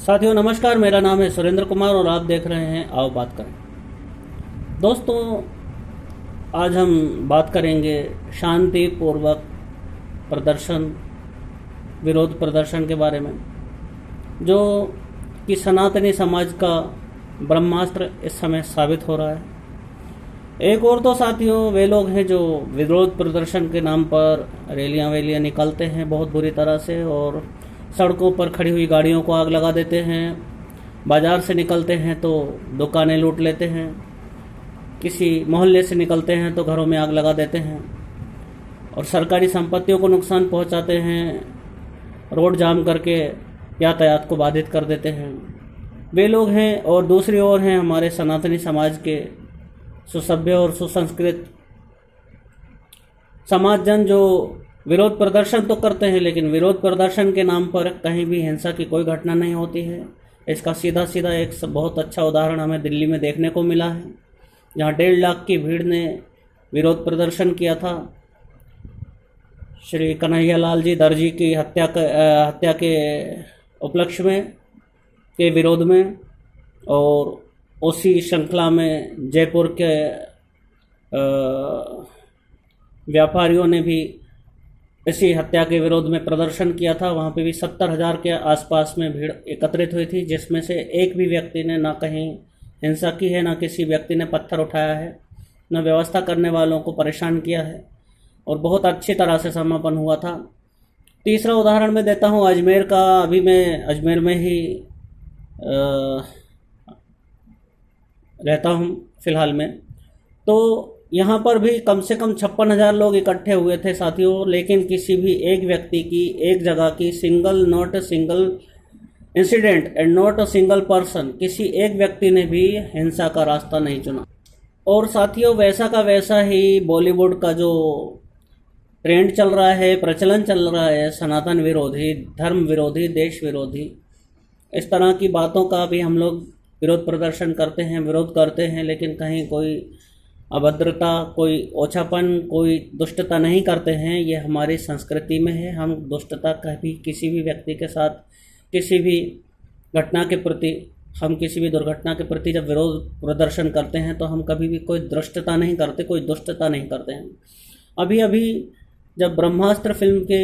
साथियों नमस्कार, मेरा नाम है सुरेंद्र कुमार और आप देख रहे हैं आओ बात करें। दोस्तों, आज हम बात करेंगे शांतिपूर्वक प्रदर्शन, विरोध प्रदर्शन के बारे में, जो कि सनातनी समाज का ब्रह्मास्त्र इस समय साबित हो रहा है। एक और तो साथियों वे लोग हैं जो विरोध प्रदर्शन के नाम पर रैलियां वैलियां निकालते हैं बहुत बुरी तरह से, और सड़कों पर खड़ी हुई गाड़ियों को आग लगा देते हैं। बाज़ार से निकलते हैं तो दुकानें लूट लेते हैं, किसी मोहल्ले से निकलते हैं तो घरों में आग लगा देते हैं और सरकारी संपत्तियों को नुकसान पहुंचाते हैं, रोड जाम करके यातायात को बाधित कर देते हैं। वे लोग हैं। और दूसरी ओर हैं हमारे सनातनी समाज के सुसभ्य और सुसंस्कृत समाजजन, जो विरोध प्रदर्शन तो करते हैं लेकिन विरोध प्रदर्शन के नाम पर कहीं भी हिंसा की कोई घटना नहीं होती है। इसका सीधा सीधा एक बहुत अच्छा उदाहरण हमें दिल्ली में देखने को मिला है, जहां 1.5 लाख की भीड़ ने विरोध प्रदर्शन किया था श्री कन्हैयालाल जी दर्जी की हत्या के उपलक्ष्य में, के विरोध में। और उसी श्रृंखला में जयपुर के व्यापारियों ने भी इसी हत्या के विरोध में प्रदर्शन किया था। वहाँ पे भी 70,000 के आसपास में भीड़ एकत्रित हुई थी, जिसमें से एक भी व्यक्ति ने ना कहीं हिंसा की है, ना किसी व्यक्ति ने पत्थर उठाया है, ना व्यवस्था करने वालों को परेशान किया है, और बहुत अच्छी तरह से समापन हुआ था। तीसरा उदाहरण मैं देता हूँ अजमेर का। अभी मैं अजमेर में ही रहता हूँ फ़िलहाल में, तो यहाँ पर भी कम से कम 56,000 लोग इकट्ठे हुए थे साथियों, लेकिन किसी भी एक व्यक्ति की, एक जगह की, not a single incident and not a single person, किसी एक व्यक्ति ने भी हिंसा का रास्ता नहीं चुना। और साथियों वैसा का वैसा ही बॉलीवुड का जो ट्रेंड चल रहा है, प्रचलन चल रहा है, सनातन विरोधी, धर्म विरोधी, देश विरोधी, इस तरह की बातों का भी हम लोग विरोध प्रदर्शन करते हैं, विरोध करते हैं, लेकिन कहीं कोई अभद्रता, कोई ओछापन, कोई दुष्टता नहीं करते हैं। ये हमारी संस्कृति में है। हम दुष्टता कभी किसी भी व्यक्ति के साथ, किसी भी घटना के प्रति, हम किसी भी दुर्घटना के प्रति जब विरोध प्रदर्शन करते हैं तो हम कभी भी कोई दुष्टता नहीं करते, कोई दुष्टता नहीं करते हैं। अभी अभी जब ब्रह्मास्त्र फिल्म के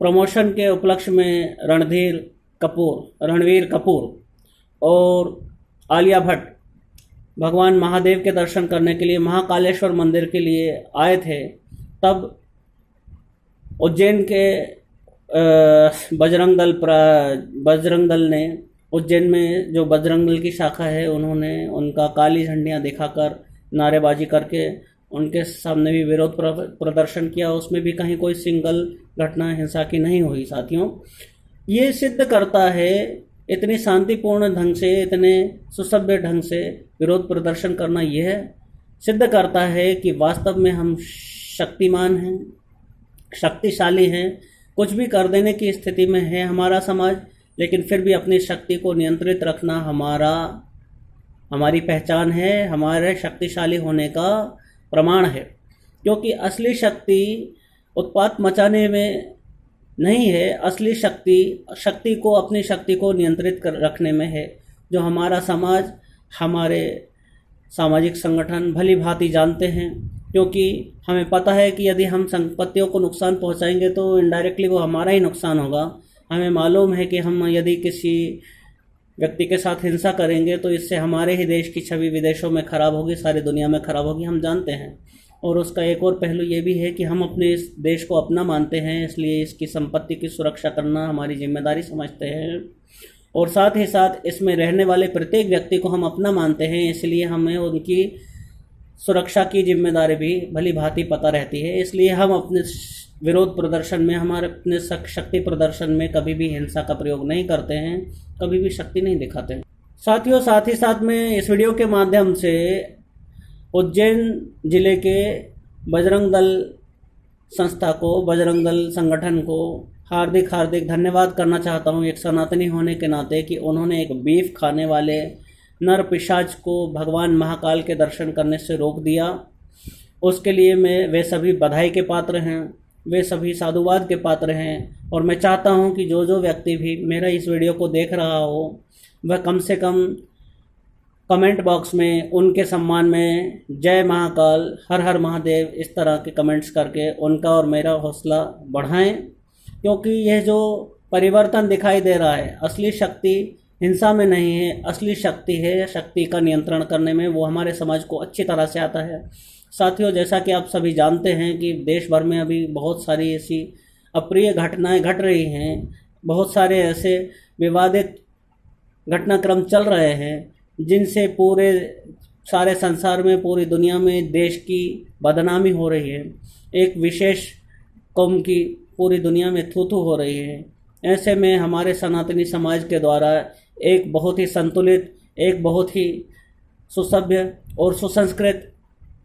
प्रमोशन के उपलक्ष्य में रणवीर कपूर और आलिया भट्ट भगवान महादेव के दर्शन करने के लिए महाकालेश्वर मंदिर के लिए आए थे, तब उज्जैन के बजरंग दल ने, उज्जैन में जो बजरंग दल की शाखा है, उन्होंने उनका काली झंडियाँ दिखाकर, नारेबाजी करके उनके सामने भी विरोध प्रदर्शन किया। उसमें भी कहीं कोई सिंगल घटना हिंसा की नहीं हुई। साथियों ये सिद्ध करता है, इतनी शांतिपूर्ण ढंग से, इतने सुसभ्य ढंग से विरोध प्रदर्शन करना यह सिद्ध करता है कि वास्तव में हम शक्तिमान हैं, शक्तिशाली हैं। कुछ भी कर देने की स्थिति में है हमारा समाज, लेकिन फिर भी अपनी शक्ति को नियंत्रित रखना हमारी पहचान है, हमारे शक्तिशाली होने का प्रमाण है। क्योंकि असली शक्ति उत्पात मचाने में नहीं है, असली शक्ति को, अपनी शक्ति को नियंत्रित कर रखने में है, जो हमारा समाज, हमारे सामाजिक संगठन भली भांति जानते हैं। क्योंकि हमें पता है कि यदि हम संपत्तियों को नुकसान पहुंचाएंगे तो इनडायरेक्टली वो हमारा ही नुकसान होगा। हमें मालूम है कि हम यदि किसी व्यक्ति के साथ हिंसा करेंगे तो इससे हमारे ही देश की छवि विदेशों में खराब होगी, सारी दुनिया में खराब होगी, हम जानते हैं। और उसका एक और पहलू ये भी है कि हम अपने इस देश को अपना मानते हैं, इसलिए इसकी संपत्ति की सुरक्षा करना हमारी जिम्मेदारी समझते हैं। और साथ ही साथ इसमें रहने वाले प्रत्येक व्यक्ति को हम अपना मानते हैं, इसलिए हमें उनकी सुरक्षा की जिम्मेदारी भी भली भांति पता रहती है। इसलिए हम अपने विरोध प्रदर्शन में, हमारे अपने शक्ति प्रदर्शन में कभी भी हिंसा का प्रयोग नहीं करते हैं, कभी भी शक्ति नहीं दिखाते हैं। साथियों साथ ही साथ में इस वीडियो के माध्यम से उज्जैन जिले के बजरंग दल संस्था को, बजरंग दल संगठन को हार्दिक धन्यवाद करना चाहता हूँ, एक सनातनी होने के नाते, कि उन्होंने एक बीफ खाने वाले नर पिशाच को भगवान महाकाल के दर्शन करने से रोक दिया। उसके लिए वे सभी बधाई के पात्र हैं। वे सभी साधुवाद के पात्र हैं। और मैं चाहता हूं कि जो जो व्यक्ति भी मेरा इस वीडियो को देख रहा हो वह कम से कम कमेंट बॉक्स में उनके सम्मान में जय महाकाल, हर हर महादेव इस तरह के कमेंट्स करके उनका और मेरा हौसला बढ़ाएं। क्योंकि यह जो परिवर्तन दिखाई दे रहा है, असली शक्ति हिंसा में नहीं है, असली शक्ति है शक्ति का नियंत्रण करने में। वो हमारे समाज को अच्छी तरह से आता है। साथियों, जैसा कि आप सभी जानते हैं कि देश भर में अभी बहुत सारी ऐसी अप्रिय घटनाएं घट रही हैं, बहुत सारे ऐसे विवादित घटनाक्रम चल रहे हैं जिनसे पूरे सारे संसार में, पूरी दुनिया में देश की बदनामी हो रही है। एक विशेष कौम की पूरी दुनिया में थू-थू हो रही है। ऐसे में हमारे सनातनी समाज के द्वारा एक बहुत ही संतुलित, एक बहुत ही सुसभ्य और सुसंस्कृत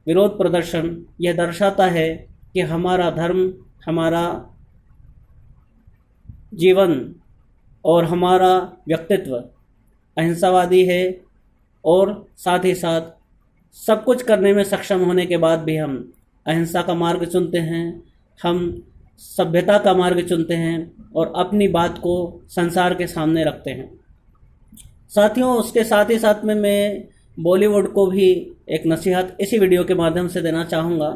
विरोध प्रदर्शन यह दर्शाता है कि हमारा धर्म, हमारा जीवन और हमारा व्यक्तित्व अहिंसावादी है। और साथ ही साथ सब कुछ करने में सक्षम होने के बाद भी हम अहिंसा का मार्ग चुनते हैं, हम सभ्यता का मार्ग चुनते हैं और अपनी बात को संसार के सामने रखते हैं। साथियों, उसके साथ ही साथ में मैं बॉलीवुड को भी एक नसीहत इसी वीडियो के माध्यम से देना चाहूँगा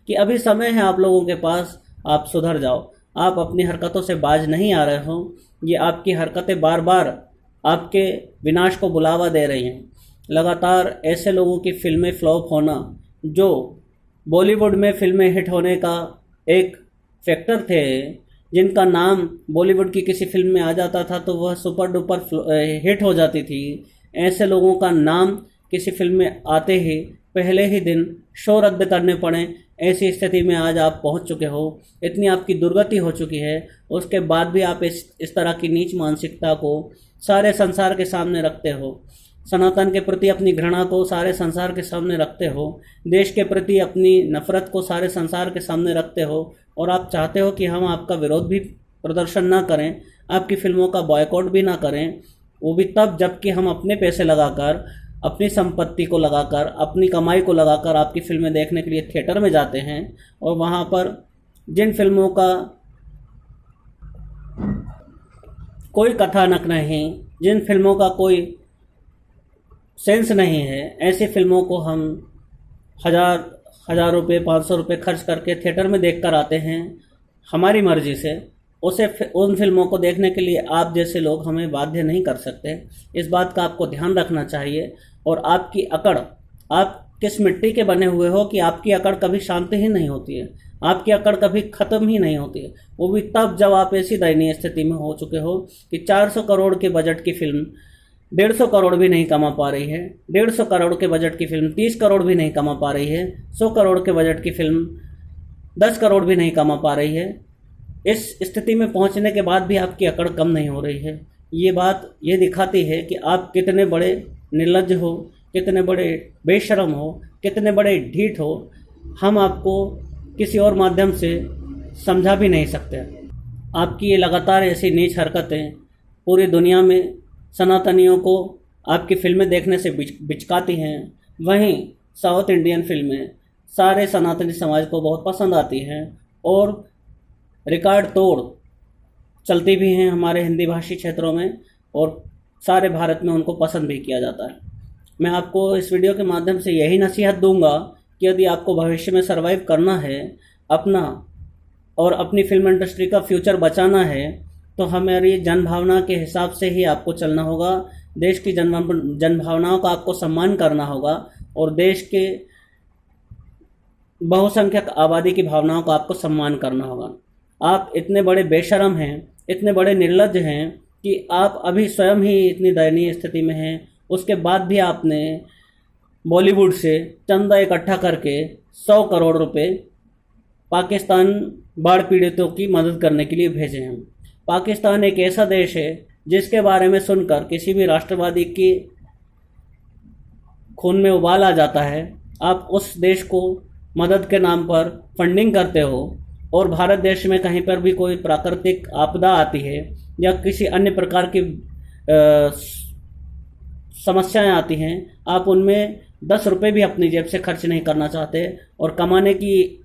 कि अभी समय है आप लोगों के पास, आप सुधर जाओ। आप अपनी हरकतों से बाज नहीं आ रहे हो। ये आपकी हरकतें बार बार आपके विनाश को बुलावा दे रही हैं। लगातार ऐसे लोगों की फिल्में फ्लॉप होना, जो बॉलीवुड में फिल्में हिट होने का एक फैक्टर थे, जिनका नाम बॉलीवुड की किसी फिल्म में आ जाता था तो वह सुपर डुपर हिट हो जाती थी, ऐसे लोगों का नाम किसी फिल्म में आते ही पहले ही दिन शो रद्द करने पड़े, ऐसी स्थिति में आज आप पहुंच चुके हो। इतनी आपकी दुर्गति हो चुकी है, उसके बाद भी आप इस तरह की नीच मानसिकता को सारे संसार के सामने रखते हो। सनातन के प्रति अपनी घृणा को सारे संसार के सामने रखते हो, देश के प्रति अपनी नफरत को सारे संसार के सामने रखते हो, और आप चाहते हो कि हम आपका विरोध भी प्रदर्शन ना करें, आपकी फिल्मों का बॉयकॉट भी ना करें। वो भी तब जबकि हम अपने पैसे लगाकर, अपनी संपत्ति को लगाकर, अपनी कमाई को लगाकर आपकी फिल्में देखने के लिए थिएटर में जाते हैं, और वहाँ पर जिन फिल्मों का कोई कथानक नहीं, जिन फिल्मों का कोई सेंस नहीं है, ऐसी फिल्मों को हम हज़ार रुपये, 500 रुपये खर्च करके थिएटर में देख कर आते हैं हमारी मर्ज़ी से। उन फिल्मों को देखने के लिए आप जैसे लोग हमें बाध्य नहीं कर सकते। इस बात का आपको ध्यान रखना चाहिए। और आपकी अकड़, आप किस मिट्टी के बने हुए हो कि आपकी अकड़ कभी शांत ही नहीं होती है, आपकी अकड़ कभी ख़त्म ही नहीं होती है। वो भी तब जब आप ऐसी दयनीय स्थिति में हो चुके हो कि 400 करोड़ के बजट की फिल्म 150 करोड़ भी नहीं कमा पा रही है, 150 करोड़ के बजट की फिल्म 30 करोड़ भी नहीं कमा पा रही है, 100 करोड़ के बजट की फिल्म 10 करोड़ भी नहीं कमा पा रही है। इस स्थिति में पहुंचने के बाद भी आपकी अकड़ कम नहीं हो रही है। ये बात ये दिखाती है कि आप कितने बड़े निर्लज्ज हो, कितने बड़े बेशर्म हो, कितने बड़े ढीठ हो। हम आपको किसी और माध्यम से समझा भी नहीं सकते। आपकी ये लगातार ऐसी नीच हरकतें पूरी दुनिया में सनातनियों को आपकी फिल्में देखने से बिचकाती हैं। वहीं साउथ इंडियन फिल्में सारे सनातनी समाज को बहुत पसंद आती हैं और रिकॉर्ड तोड़ चलती भी हैं हमारे हिंदी भाषी क्षेत्रों में, और सारे भारत में उनको पसंद भी किया जाता है। मैं आपको इस वीडियो के माध्यम से यही नसीहत दूंगा कि यदि आपको भविष्य में सर्वाइव करना है, अपना और अपनी फिल्म इंडस्ट्री का फ्यूचर बचाना है, तो हमारी जनभावना के हिसाब से ही आपको चलना होगा। देश की जनभावनाओं का आपको सम्मान करना होगा और देश के बहुसंख्यक आबादी की भावनाओं का आपको सम्मान करना होगा। आप इतने बड़े बेशर्म हैं, इतने बड़े निर्लज्ज हैं कि आप अभी स्वयं ही इतनी दयनीय स्थिति में हैं। उसके बाद भी आपने बॉलीवुड से चंदा इकट्ठा करके 100 करोड़ रुपए पाकिस्तान बाढ़ पीड़ितों की मदद करने के लिए भेजे हैं। पाकिस्तान एक ऐसा देश है जिसके बारे में सुनकर किसी भी राष्ट्रवादी की खून में उबाल आ जाता है। आप उस देश को मदद के नाम पर फंडिंग करते हो, और भारत देश में कहीं पर भी कोई प्राकृतिक आपदा आती है या किसी अन्य प्रकार की समस्याएं आती हैं, आप उनमें 10 रुपये भी अपनी जेब से खर्च नहीं करना चाहते और कमाने की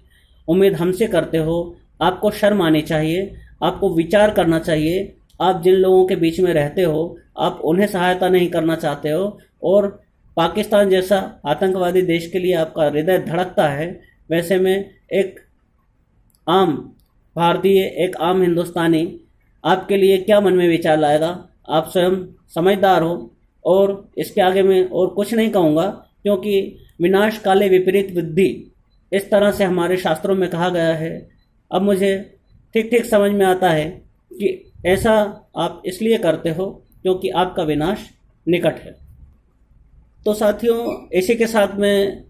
उम्मीद हमसे करते हो। आपको शर्म आनी चाहिए, आपको विचार करना चाहिए। आप जिन लोगों के बीच में रहते हो, आप उन्हें सहायता नहीं करना चाहते हो, और पाकिस्तान जैसा आतंकवादी देश के लिए आपका हृदय धड़कता है। वैसे में एक आम भारतीय, एक आम हिंदुस्तानी आपके लिए क्या मन में विचार लाएगा? आप स्वयं समझदार हो, और इसके आगे मैं और कुछ नहीं कहूँगा, क्योंकि विनाश काले विपरीत बुद्धि इस तरह से हमारे शास्त्रों में कहा गया है। अब मुझे ठीक ठीक समझ में आता है कि ऐसा आप इसलिए करते हो क्योंकि आपका विनाश निकट है। तो साथियों, इसी के साथ मैं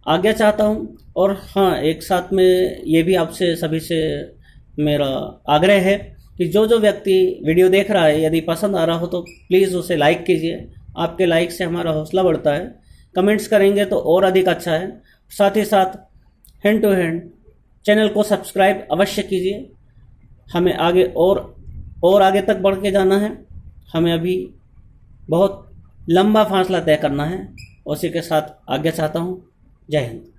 आज्ञा चाहता हूँ, और हाँ, एक साथ में ये भी आपसे सभी से मेरा आग्रह है कि जो जो व्यक्ति वीडियो देख रहा है, यदि पसंद आ रहा हो तो प्लीज़ उसे लाइक कीजिए। आपके लाइक से हमारा हौसला बढ़ता है। कमेंट्स करेंगे तो और अधिक अच्छा है। साथ ही साथ हैंड टू हैंड चैनल को सब्सक्राइब अवश्य कीजिए। हमें आगे और आगे तक बढ़ के जाना है। हमें अभी बहुत लंबा फासला तय करना है। उसी के साथ आज्ञा चाहता हूँ। जय हिंद।